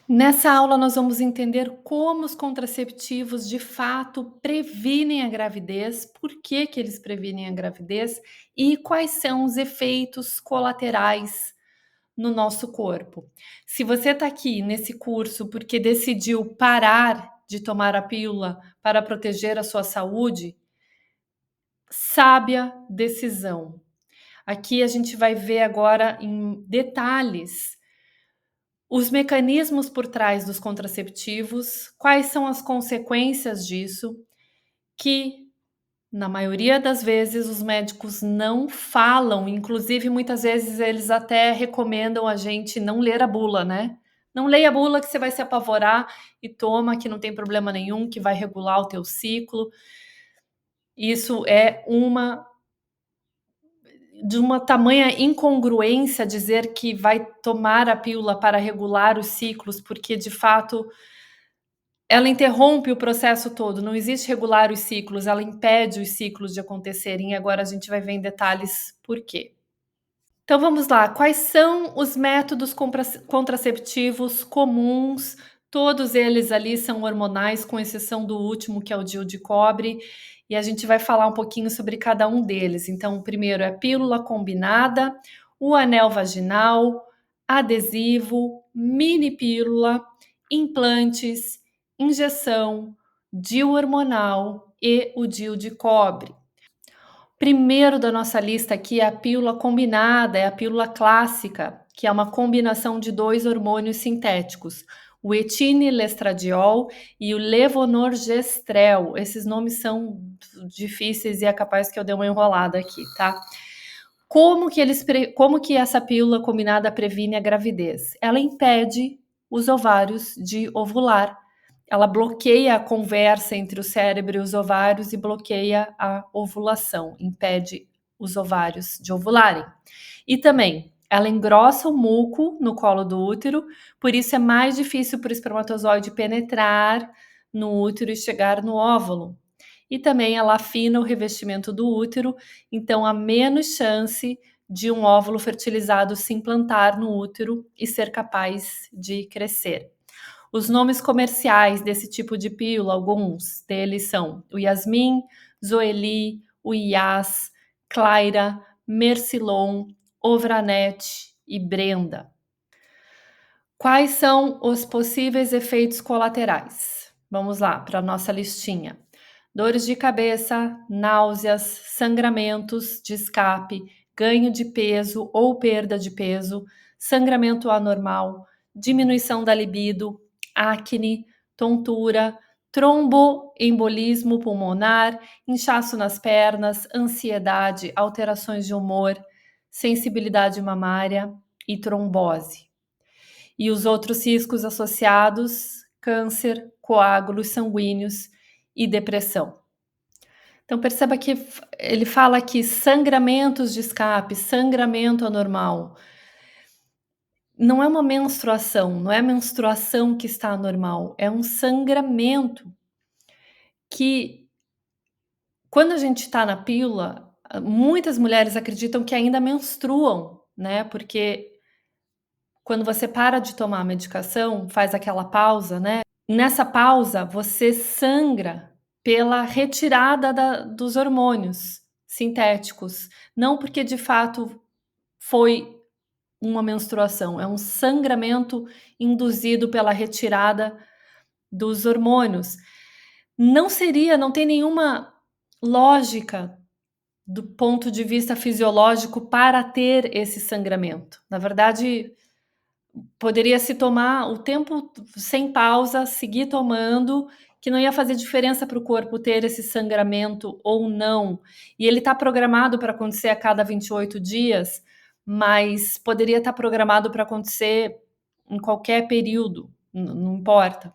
Nessa aula, nós vamos entender como os contraceptivos de fato previnem a gravidez, por que que eles previnem a gravidez e quais são os efeitos colaterais no nosso corpo. Se você está aqui nesse curso porque decidiu parar de tomar a pílula para proteger a sua saúde, sábia decisão. Aqui a gente vai ver agora em detalhes os mecanismos por trás dos contraceptivos, quais são as consequências disso, que na maioria das vezes os médicos não falam, inclusive muitas vezes eles até recomendam a gente não ler a bula, né? Não leia a bula que você vai se apavorar e toma que não tem problema nenhum, que vai regular o teu ciclo. Isso é de uma tamanha incongruência dizer que vai tomar a pílula para regular os ciclos, porque de fato ela interrompe o processo todo, não existe regular os ciclos, ela impede os ciclos de acontecerem e agora a gente vai ver em detalhes por quê. Então vamos lá, quais são os métodos contraceptivos comuns? Todos eles ali são hormonais, com exceção do último, que é o DIU de cobre, e a gente vai falar um pouquinho sobre cada um deles. Então, o primeiro é a pílula combinada, o anel vaginal, adesivo, mini pílula, implantes, injeção, DIU hormonal e o DIU de cobre. Primeiro da nossa lista aqui é a pílula combinada, é a pílula clássica, que é uma combinação de 2 hormônios sintéticos, o etinilestradiol e o levonorgestrel. Esses nomes são difíceis e é capaz que eu dê uma enrolada aqui, tá? Como que essa pílula combinada previne a gravidez? Ela impede os ovários de ovular. Ela bloqueia a conversa entre o cérebro e os ovários e bloqueia a ovulação, impede os ovários de ovularem. E também, ela engrossa o muco no colo do útero, por isso é mais difícil para o espermatozoide penetrar no útero e chegar no óvulo. E também ela afina o revestimento do útero, então há menos chance de um óvulo fertilizado se implantar no útero e ser capaz de crescer. Os nomes comerciais desse tipo de pílula, alguns deles são o Yasmin, Zoeli, o Ias, Claira, Mercilon, Ovranet e Brenda. Quais são os possíveis efeitos colaterais? Vamos lá para a nossa listinha. Dores de cabeça, náuseas, sangramentos de escape, ganho de peso ou perda de peso, sangramento anormal, diminuição da libido, acne, tontura, tromboembolismo pulmonar, inchaço nas pernas, ansiedade, alterações de humor, sensibilidade mamária e trombose. E os outros riscos associados, câncer, coágulos sanguíneos e depressão. Então perceba que ele fala aqui sangramentos de escape, sangramento anormal. Não é uma menstruação, não é a menstruação que está anormal, é um sangramento que, quando a gente está na pílula, muitas mulheres acreditam que ainda menstruam, né? Porque quando você para de tomar a medicação, faz aquela pausa, né? Nessa pausa, você sangra pela retirada dos hormônios sintéticos, não porque de fato foi uma menstruação, é um sangramento induzido pela retirada dos hormônios. Não tem nenhuma lógica do ponto de vista fisiológico para ter esse sangramento. Na verdade, poderia se tomar o tempo sem pausa, seguir tomando, que não ia fazer diferença para o corpo ter esse sangramento ou não. E ele está programado para acontecer a cada 28 dias, mas poderia estar programado para acontecer em qualquer período, não importa.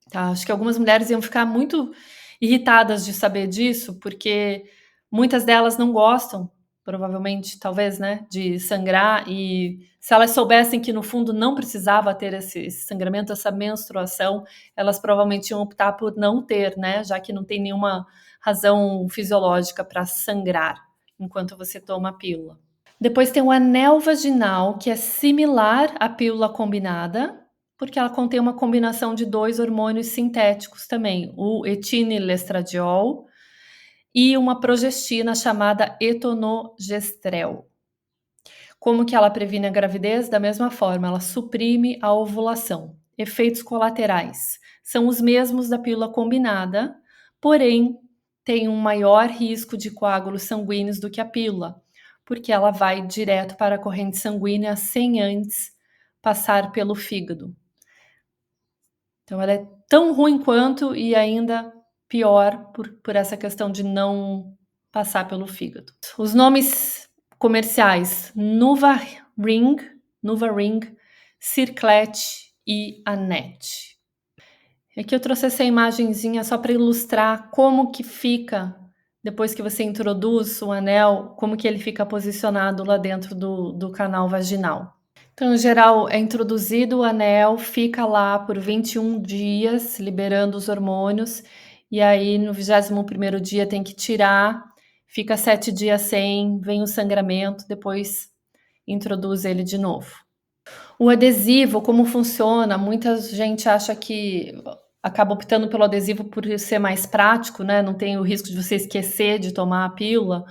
Tá? Acho que algumas mulheres iam ficar muito irritadas de saber disso, porque muitas delas não gostam, provavelmente, talvez, né, de sangrar, e se elas soubessem que no fundo não precisava ter esse sangramento, essa menstruação, elas provavelmente iam optar por não ter, né, já que não tem nenhuma razão fisiológica para sangrar enquanto você toma a pílula. Depois tem o anel vaginal, que é similar à pílula combinada, porque ela contém uma combinação de 2 hormônios sintéticos também, o etinilestradiol e uma progestina chamada etonogestrel. Como que ela previne a gravidez? Da mesma forma, ela suprime a ovulação. Efeitos colaterais são os mesmos da pílula combinada, porém tem um maior risco de coágulos sanguíneos do que a pílula, porque ela vai direto para a corrente sanguínea sem antes passar pelo fígado. Então ela é tão ruim quanto e ainda pior por essa questão de não passar pelo fígado. Os nomes comerciais NuvaRing, Circlet e Anet. Aqui eu trouxe essa imagenzinha só para ilustrar como que fica, depois que você introduz o anel, como que ele fica posicionado lá dentro do canal vaginal. Então, em geral, é introduzido o anel, fica lá por 21 dias, liberando os hormônios, e aí no 21º dia tem que tirar, fica 7 dias sem, vem o sangramento, depois introduz ele de novo. O adesivo, como funciona? Muita gente acha que acaba optando pelo adesivo por ser mais prático, né? Não tem o risco de você esquecer de tomar a pílula.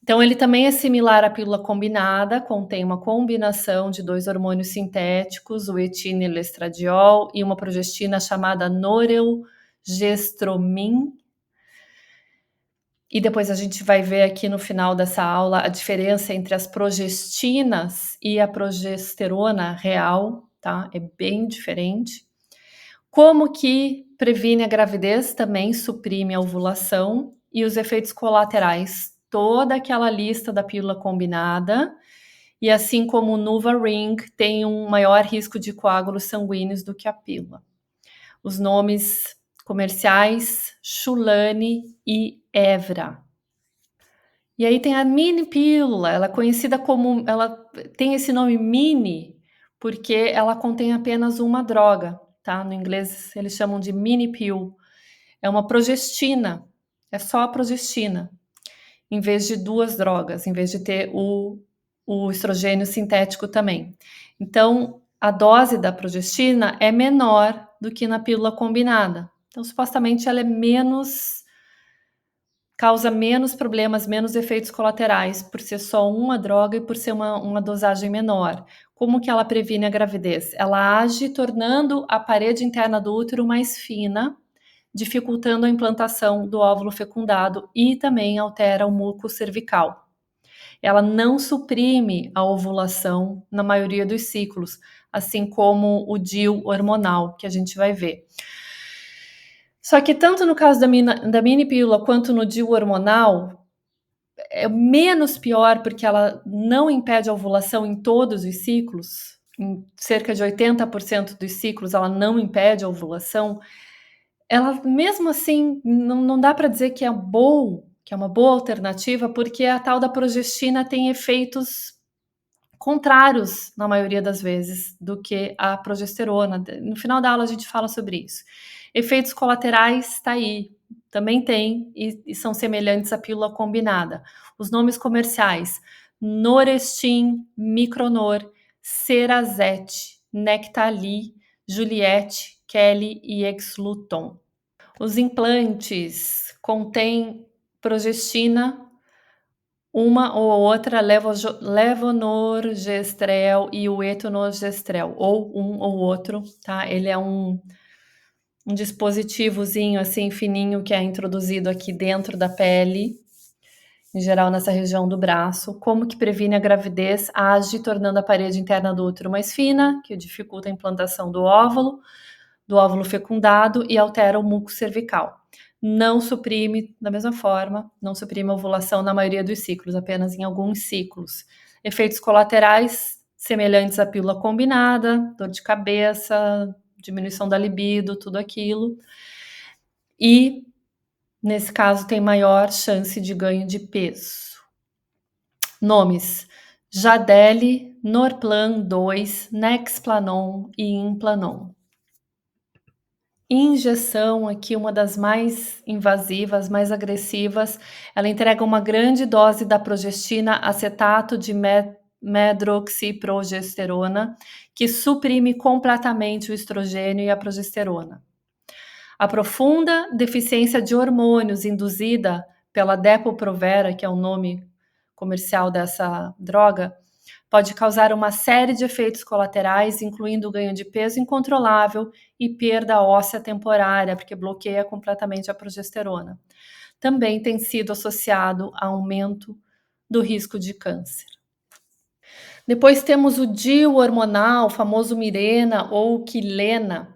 Então, ele também é similar à pílula combinada, contém uma combinação de 2 hormônios sintéticos, o etinilestradiol e uma progestina chamada norelgestromin. E depois a gente vai ver aqui no final dessa aula a diferença entre as progestinas e a progesterona real, tá? É bem diferente. Como que previne a gravidez? Também suprime a ovulação e os efeitos colaterais, toda aquela lista da pílula combinada, e assim como o NuvaRing tem um maior risco de coágulos sanguíneos do que a pílula. Os nomes comerciais Xulane e Evra. E aí tem a mini pílula, ela é conhecida como, ela tem esse nome mini porque ela contém apenas uma droga, tá? No inglês eles chamam de mini pill. É uma progestina, é só a progestina, em vez de 2 drogas, em vez de ter o estrogênio sintético também. Então, a dose da progestina é menor do que na pílula combinada. Então, supostamente ela é causa menos problemas, menos efeitos colaterais, por ser só uma droga e por ser uma dosagem menor. Como que ela previne a gravidez? Ela age tornando a parede interna do útero mais fina, dificultando a implantação do óvulo fecundado e também altera o muco cervical. Ela não suprime a ovulação na maioria dos ciclos, assim como o DIU hormonal, que a gente vai ver. Só que tanto no caso da mini pílula quanto no DIU hormonal, é menos pior porque ela não impede a ovulação em todos os ciclos, em cerca de 80% dos ciclos ela não impede a ovulação. Ela, mesmo assim, não dá para dizer que é bom, que é uma boa alternativa, porque a tal da progestina tem efeitos contrários, na maioria das vezes, do que a progesterona. No final da aula a gente fala sobre isso. Efeitos colaterais, tá aí, também tem, e são semelhantes à pílula combinada. Os nomes comerciais, Norestin, Micronor, Cerazette, Nectali, Juliette, Kelly e Exluton. Os implantes contêm progestina, uma ou outra levonorgestrel e o etonogestrel, ou um ou outro, tá? Ele é um dispositivozinho assim fininho que é introduzido aqui dentro da pele, em geral nessa região do braço. Como que previne a gravidez? Age tornando a parede interna do útero mais fina, que dificulta a implantação do óvulo fecundado e altera o muco cervical. Não suprime, da mesma forma, não suprime a ovulação na maioria dos ciclos, apenas em alguns ciclos. Efeitos colaterais semelhantes à pílula combinada, dor de cabeça, diminuição da libido, tudo aquilo. E, nesse caso, tem maior chance de ganho de peso. Nomes: Jadelle, Norplan 2, Nexplanon e Implanon. Injeção aqui, uma das mais invasivas, mais agressivas, ela entrega uma grande dose da progestina, acetato de medroxiprogesterona, que suprime completamente o estrogênio e a progesterona. A profunda deficiência de hormônios induzida pela Depo-Provera, que é o nome comercial dessa droga, pode causar uma série de efeitos colaterais, incluindo ganho de peso incontrolável e perda óssea temporária, porque bloqueia completamente a progesterona. Também tem sido associado a aumento do risco de câncer. Depois temos o DIU hormonal, o famoso Mirena ou Quilena.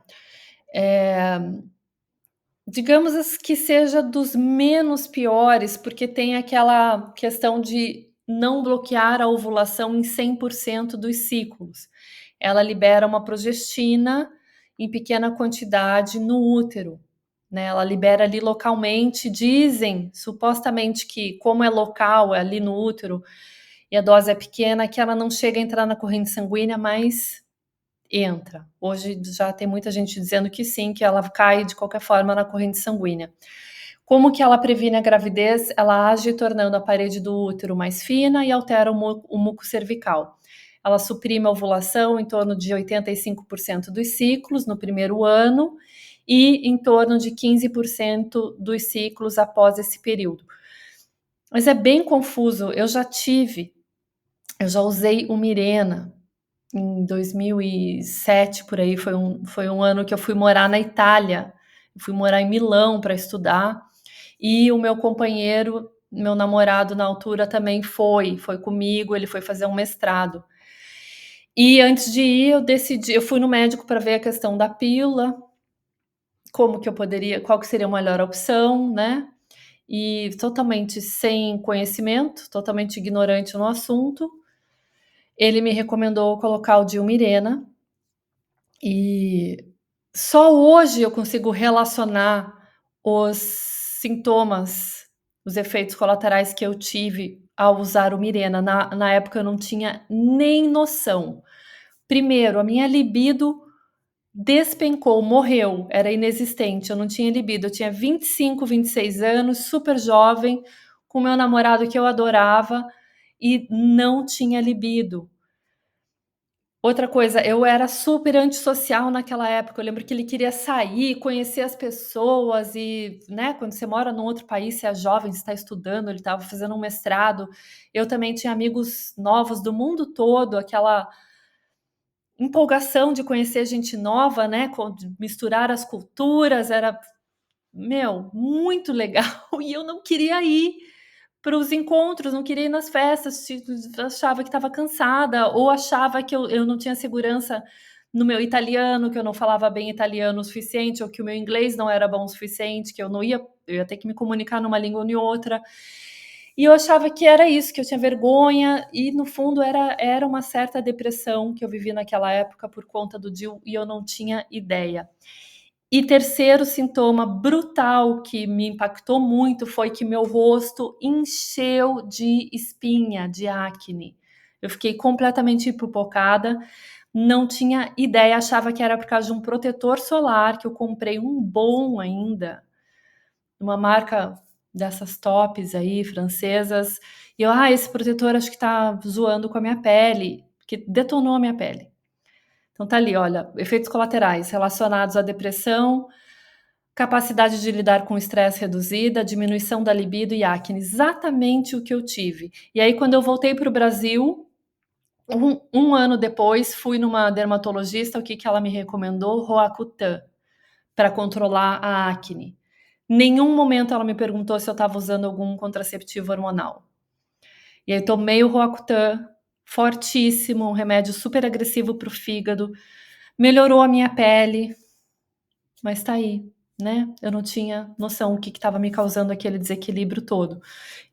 Digamos que seja dos menos piores, porque tem aquela questão de não bloquear a ovulação em 100% dos ciclos. Ela libera uma progestina em pequena quantidade no útero, né? Ela libera ali localmente, dizem supostamente que, como é local, é ali no útero, e a dose é pequena, que ela não chega a entrar na corrente sanguínea, mas entra. Hoje já tem muita gente dizendo que sim, que ela cai de qualquer forma na corrente sanguínea. Como que ela previne a gravidez? Ela age tornando a parede do útero mais fina e altera o muco cervical. Ela suprime a ovulação em torno de 85% dos ciclos no primeiro ano e em torno de 15% dos ciclos após esse período. Mas é bem confuso. Eu já usei o Mirena em 2007, por aí, foi um ano que eu fui morar na Itália. Eu fui morar em Milão para estudar. E o meu companheiro, meu namorado na altura também foi comigo, ele foi fazer um mestrado. E antes de ir, eu fui no médico para ver a questão da pílula, qual que seria a melhor opção, né? E totalmente sem conhecimento, totalmente ignorante no assunto. Ele me recomendou colocar o Dilmirena, e só hoje eu consigo relacionar os sintomas, os efeitos colaterais que eu tive ao usar o Mirena. Na época eu não tinha nem noção. Primeiro, a minha libido despencou, morreu, era inexistente, eu não tinha libido. Eu tinha 25, 26 anos, super jovem, com meu namorado que eu adorava e não tinha libido. Outra coisa, eu era super antissocial naquela época. Eu lembro que ele queria sair, conhecer as pessoas e, né, quando você mora num outro país, você é jovem, você está estudando, ele estava fazendo um mestrado. Eu também tinha amigos novos do mundo todo, aquela empolgação de conhecer gente nova, né, de misturar as culturas, era, muito legal. E eu não queria ir para os encontros, não queria ir nas festas, achava que estava cansada, ou achava que eu não tinha segurança no meu italiano, que eu não falava bem italiano o suficiente, ou que o meu inglês não era bom o suficiente, que eu ia ter que me comunicar numa língua ou em outra. E eu achava que era isso, que eu tinha vergonha, e no fundo era uma certa depressão que eu vivi naquela época por conta do DIU, e eu não tinha ideia. E terceiro sintoma brutal que me impactou muito foi que meu rosto encheu de espinha, de acne. Eu fiquei completamente empipocada, não tinha ideia, achava que era por causa de um protetor solar, que eu comprei um bom ainda, uma marca dessas tops aí, francesas, e eu: "Ah, esse protetor acho que tá zoando com a minha pele", que detonou a minha pele. Então tá ali, olha, efeitos colaterais relacionados à depressão, capacidade de lidar com estresse reduzida, diminuição da libido e acne, exatamente o que eu tive. E aí, quando eu voltei para o Brasil, um ano depois, fui numa dermatologista, o que que ela me recomendou? Roacutan, para controlar a acne. Nenhum momento ela me perguntou se eu estava usando algum contraceptivo hormonal. E aí tomei o Roacutan, fortíssimo, um remédio super agressivo para o fígado, melhorou a minha pele, mas tá aí, né, eu não tinha noção o que estava me causando aquele desequilíbrio todo.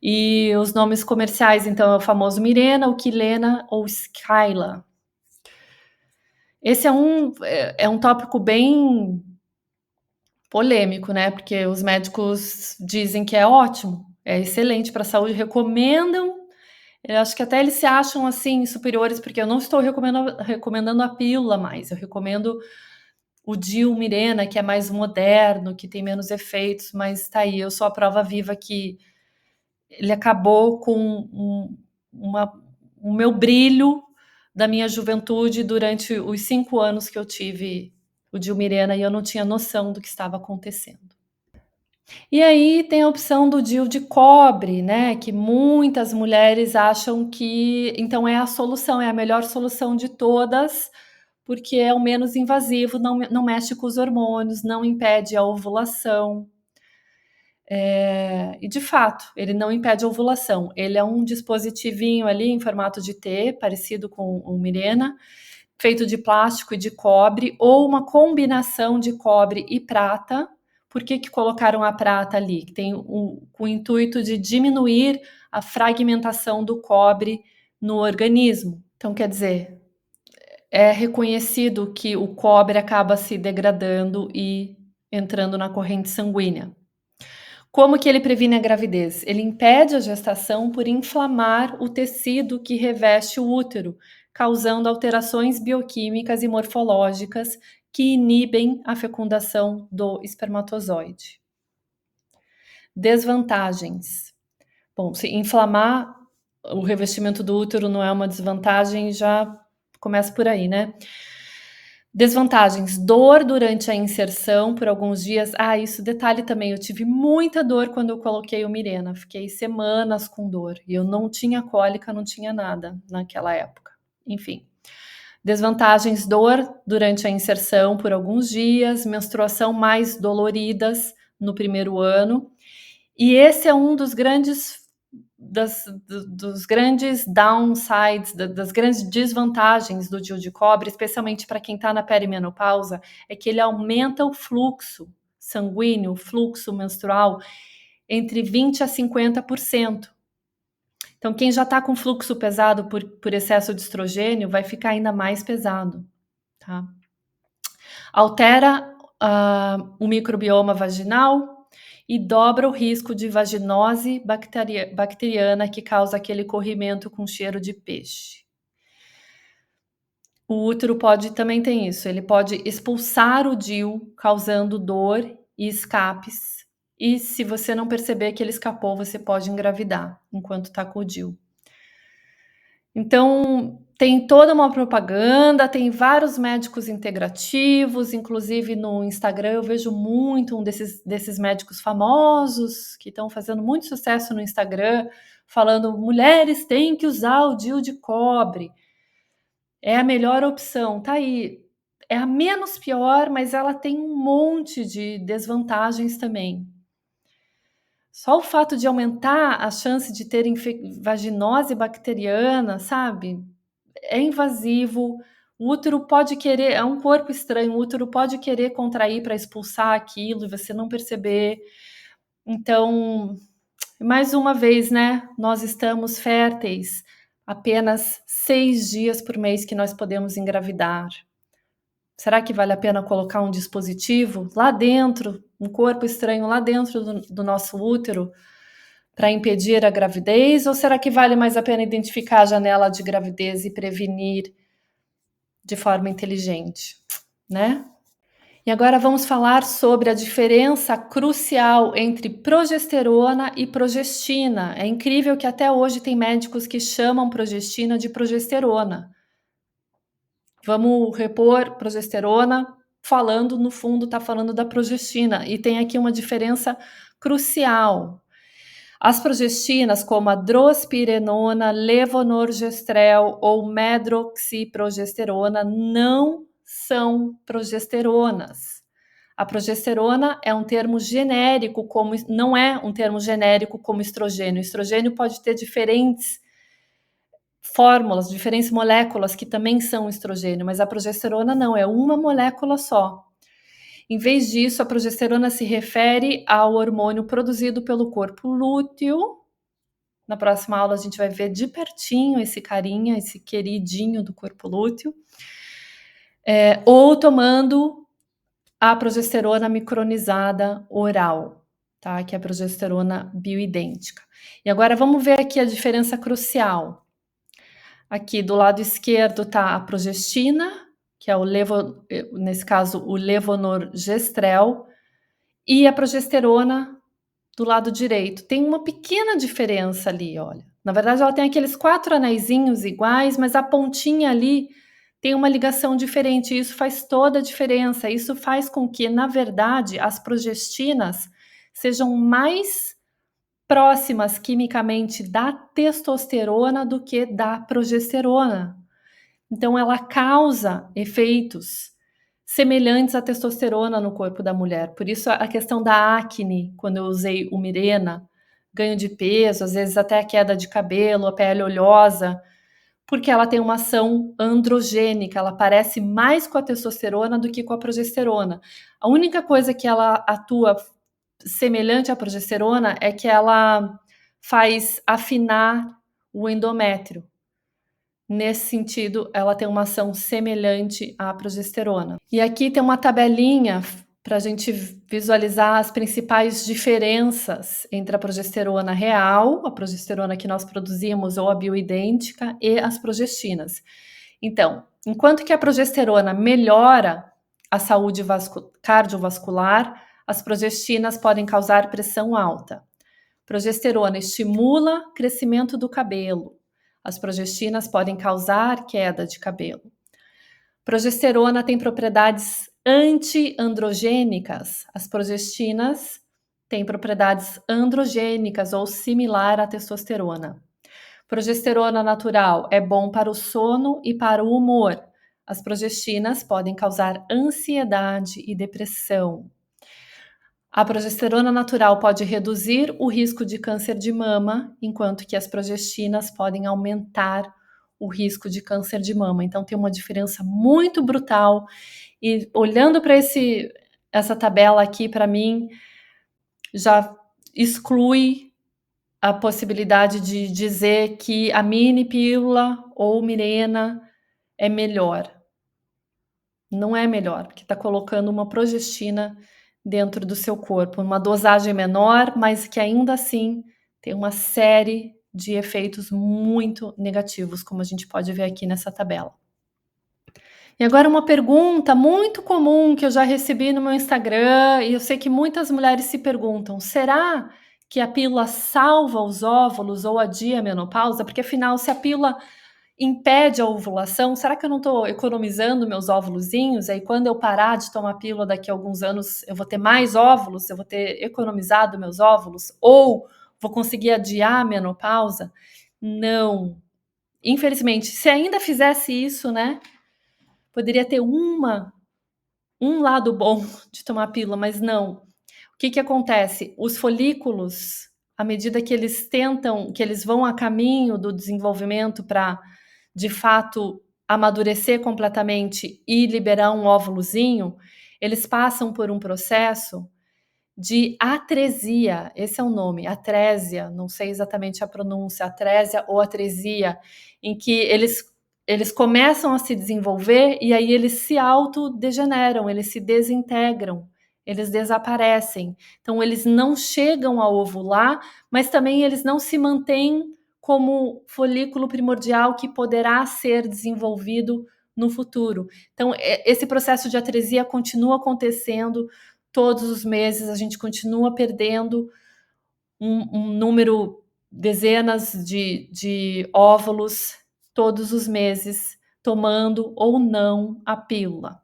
E os nomes comerciais, então, é o famoso Mirena, o Quilena ou Skyla. Esse é um tópico bem polêmico, né, porque os médicos dizem que é ótimo, é excelente para a saúde, recomendam. Eu acho que até eles se acham, assim, superiores, porque eu não estou recomendando a pílula mais, eu recomendo o Dilmirena, que é mais moderno, que tem menos efeitos, mas tá aí, eu sou a prova viva que ele acabou com o meu brilho da minha juventude durante os 5 anos que eu tive o DIU Mirena e eu não tinha noção do que estava acontecendo. E aí tem a opção do DIU de cobre, né, que muitas mulheres acham que então é a solução, é a melhor solução de todas, porque é o menos invasivo, não mexe com os hormônios, não impede a ovulação. E de fato, ele não impede a ovulação. Ele é um dispositivinho ali em formato de T, parecido com o Mirena, feito de plástico e de cobre, ou uma combinação de cobre e prata. Por que colocaram a prata ali? Tem com o intuito de diminuir a fragmentação do cobre no organismo. Então, quer dizer, é reconhecido que o cobre acaba se degradando e entrando na corrente sanguínea. Como que ele previne a gravidez? Ele impede a gestação por inflamar o tecido que reveste o útero, causando alterações bioquímicas e morfológicas que inibem a fecundação do espermatozoide. Desvantagens. Bom, se inflamar o revestimento do útero não é uma desvantagem, já começa por aí, né? Desvantagens: dor durante a inserção por alguns dias. Isso, detalhe também, eu tive muita dor quando eu coloquei o Mirena, fiquei semanas com dor e eu não tinha cólica, não tinha nada naquela época. Enfim. Desvantagens: dor durante a inserção por alguns dias, menstruação mais doloridas no primeiro ano. E esse é um dos grandes dos grandes downsides, das grandes desvantagens do DIU de cobre, especialmente para quem está na perimenopausa, é que ele aumenta o fluxo sanguíneo, o fluxo menstrual, entre 20% a 50%. Então, quem já está com fluxo pesado por excesso de estrogênio vai ficar ainda mais pesado. Tá? Altera o microbioma vaginal e dobra o risco de vaginose bacteriana que causa aquele corrimento com cheiro de peixe. O útero também tem isso, ele pode expulsar o DIU, causando dor e escapes. E se você não perceber que ele escapou, você pode engravidar enquanto está com o DIU. Então, tem toda uma propaganda, tem vários médicos integrativos, inclusive no Instagram eu vejo muito desses médicos famosos que estão fazendo muito sucesso no Instagram, falando: mulheres têm que usar o DIU de cobre. É a melhor opção, tá aí. É a menos pior, mas ela tem um monte de desvantagens também. Só o fato de aumentar a chance de ter vaginose bacteriana, sabe? É invasivo, o útero pode querer, é um corpo estranho, o útero pode querer contrair para expulsar aquilo e você não perceber. Então, mais uma vez, né? Nós estamos férteis apenas 6 dias por mês que nós podemos engravidar. Será que vale a pena colocar um dispositivo lá dentro, um corpo estranho lá dentro do nosso útero, para impedir a gravidez? Ou será que vale mais a pena identificar a janela de gravidez e prevenir de forma inteligente, né? E agora vamos falar sobre a diferença crucial entre progesterona e progestina. É incrível que até hoje tem médicos que chamam progestina de progesterona. Vamos repor progesterona, falando, no fundo, está falando da progestina. E tem aqui uma diferença crucial. As progestinas, como a drospirenona, levonorgestrel ou medroxiprogesterona, não são progesteronas. A progesterona é um termo genérico, não é um termo genérico como estrogênio. O estrogênio pode ter diferentes fórmulas, diferentes moléculas que também são estrogênio, mas a progesterona não, é uma molécula só. Em vez disso, a progesterona se refere ao hormônio produzido pelo corpo lúteo. Na próxima aula a gente vai ver de pertinho esse carinha, esse queridinho do corpo lúteo. Ou tomando a progesterona micronizada oral, tá? Que é a progesterona bioidêntica. E agora vamos ver aqui a diferença crucial. Aqui do lado esquerdo está a progestina, que é nesse caso o levonorgestrel, e a progesterona do lado direito. Tem uma pequena diferença ali, olha. Na verdade, ela tem aqueles 4 anéisinhos iguais, mas a pontinha ali tem uma ligação diferente, e isso faz toda a diferença. Isso faz com que, na verdade, as progestinas sejam mais próximas quimicamente da testosterona do que da progesterona. Então ela causa efeitos semelhantes à testosterona no corpo da mulher. Por isso a questão da acne, quando eu usei o Mirena, ganho de peso, às vezes até a queda de cabelo, a pele oleosa, porque ela tem uma ação androgênica, ela parece mais com a testosterona do que com a progesterona. A única coisa que ela atua semelhante à progesterona é que ela faz afinar o endométrio. Nesse sentido, ela tem uma ação semelhante à progesterona. E aqui tem uma tabelinha para a gente visualizar as principais diferenças entre a progesterona real, a progesterona que nós produzimos ou a bioidêntica, e as progestinas. Então, enquanto que a progesterona melhora a saúde cardiovascular, as progestinas podem causar pressão alta. Progesterona estimula o crescimento do cabelo. As progestinas podem causar queda de cabelo. Progesterona tem propriedades anti-androgênicas. As progestinas têm propriedades androgênicas ou similar à testosterona. Progesterona natural é bom para o sono e para o humor. As progestinas podem causar ansiedade e depressão. A progesterona natural pode reduzir o risco de câncer de mama, enquanto que as progestinas podem aumentar o risco de câncer de mama. Então tem uma diferença muito brutal. E olhando para essa tabela aqui, para mim, já exclui a possibilidade de dizer que a mini pílula ou Mirena é melhor. Não é melhor, porque está colocando uma progestina dentro do seu corpo, uma dosagem menor, mas que ainda assim tem uma série de efeitos muito negativos, como a gente pode ver aqui nessa tabela. E agora uma pergunta muito comum que eu já recebi no meu Instagram, e eu sei que muitas mulheres se perguntam: será que a pílula salva os óvulos ou adia a menopausa? Porque afinal, se a pílula impede a ovulação, será que eu não estou economizando meus óvulozinhos? Aí quando eu parar de tomar pílula daqui a alguns anos, eu vou ter mais óvulos, eu vou ter economizado meus óvulos? Ou vou conseguir adiar a menopausa? Não. Infelizmente, se ainda fizesse isso, né, poderia ter um lado bom de tomar pílula, mas não. O que acontece? Os folículos, à medida que eles que eles vão a caminho do desenvolvimento para, de fato, amadurecer completamente e liberar um óvulozinho, eles passam por um processo de atresia, esse é o nome, atrésia, não sei exatamente a pronúncia, atrésia ou atresia, em que eles começam a se desenvolver e aí eles se autodegeneram, eles se desintegram, eles desaparecem. Então eles não chegam a ovular, mas também eles não se mantêm como folículo primordial que poderá ser desenvolvido no futuro. Então esse processo de atresia continua acontecendo todos os meses, a gente continua perdendo um número, dezenas de óvulos todos os meses, tomando ou não a pílula.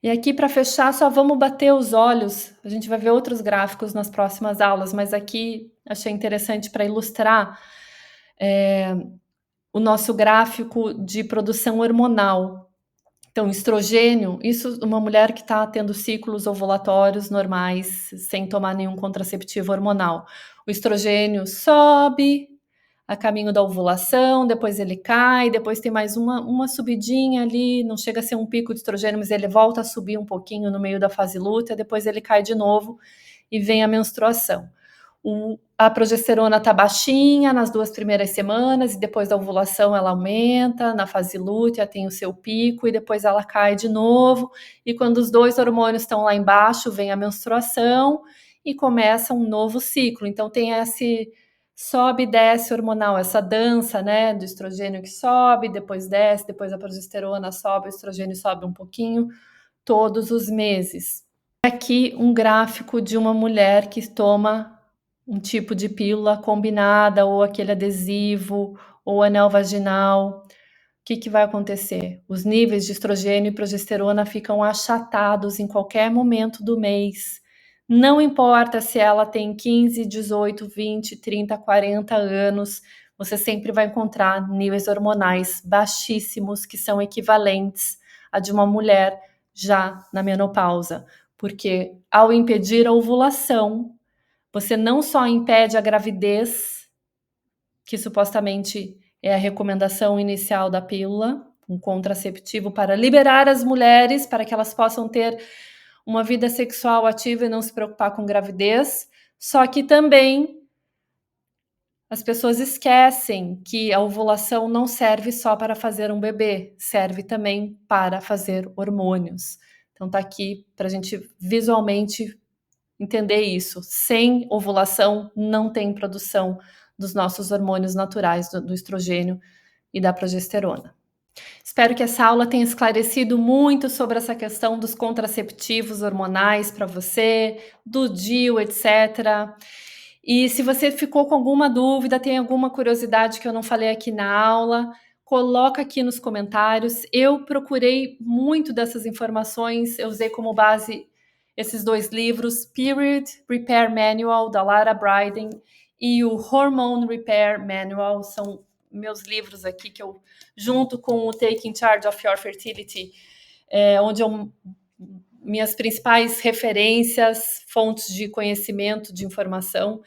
E aqui, para fechar, só vamos bater os olhos. A gente vai ver outros gráficos nas próximas aulas, mas aqui achei interessante para ilustrar o nosso gráfico de produção hormonal. Então, estrogênio, isso uma mulher que está tendo ciclos ovulatórios normais, sem tomar nenhum contraceptivo hormonal. O estrogênio sobe a caminho da ovulação, depois ele cai, depois tem mais uma subidinha ali, não chega a ser um pico de estrogênio, mas ele volta a subir um pouquinho no meio da fase lútea, depois ele cai de novo e vem a menstruação. A progesterona está baixinha nas 2 primeiras semanas e depois da ovulação ela aumenta, na fase lútea tem o seu pico e depois ela cai de novo. E quando os 2 hormônios estão lá embaixo, vem a menstruação e começa um novo ciclo. Então tem esse sobe e desce hormonal, essa dança, né, do estrogênio que sobe, depois desce, depois a progesterona sobe, o estrogênio sobe um pouquinho, todos os meses. Aqui um gráfico de uma mulher que toma um tipo de pílula combinada, ou aquele adesivo, ou anel vaginal, o que vai acontecer? Os níveis de estrogênio e progesterona ficam achatados em qualquer momento do mês. Não importa se ela tem 15, 18, 20, 30, 40 anos, você sempre vai encontrar níveis hormonais baixíssimos, que são equivalentes a de uma mulher já na menopausa. Porque ao impedir a ovulação, você não só impede a gravidez, que supostamente é a recomendação inicial da pílula, um contraceptivo para liberar as mulheres, para que elas possam ter uma vida sexual ativa e não se preocupar com gravidez, só que também as pessoas esquecem que a ovulação não serve só para fazer um bebê, serve também para fazer hormônios. Então tá aqui para a gente visualmente entender isso. Sem ovulação não tem produção dos nossos hormônios naturais, do estrogênio e da progesterona. Espero que essa aula tenha esclarecido muito sobre essa questão dos contraceptivos hormonais para você, do DIU, etc. E se você ficou com alguma dúvida, tem alguma curiosidade que eu não falei aqui na aula, coloca aqui nos comentários. Eu procurei muito dessas informações, eu usei como base esses dois livros, Period Repair Manual, da Lara Briden, e o Hormone Repair Manual, são meus livros aqui que eu, junto com o Taking Charge of Your Fertility, onde minhas principais referências, fontes de conhecimento, de informação.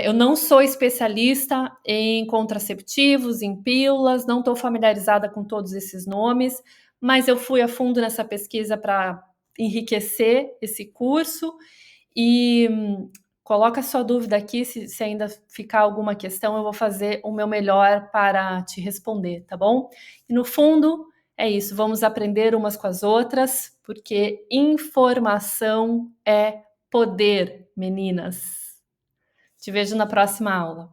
Eu não sou especialista em contraceptivos, em pílulas, não estou familiarizada com todos esses nomes, mas eu fui a fundo nessa pesquisa para enriquecer esse curso e coloca sua dúvida aqui, se ainda ficar alguma questão, eu vou fazer o meu melhor para te responder, tá bom? E no fundo, é isso, vamos aprender umas com as outras, porque informação é poder, meninas. Te vejo na próxima aula.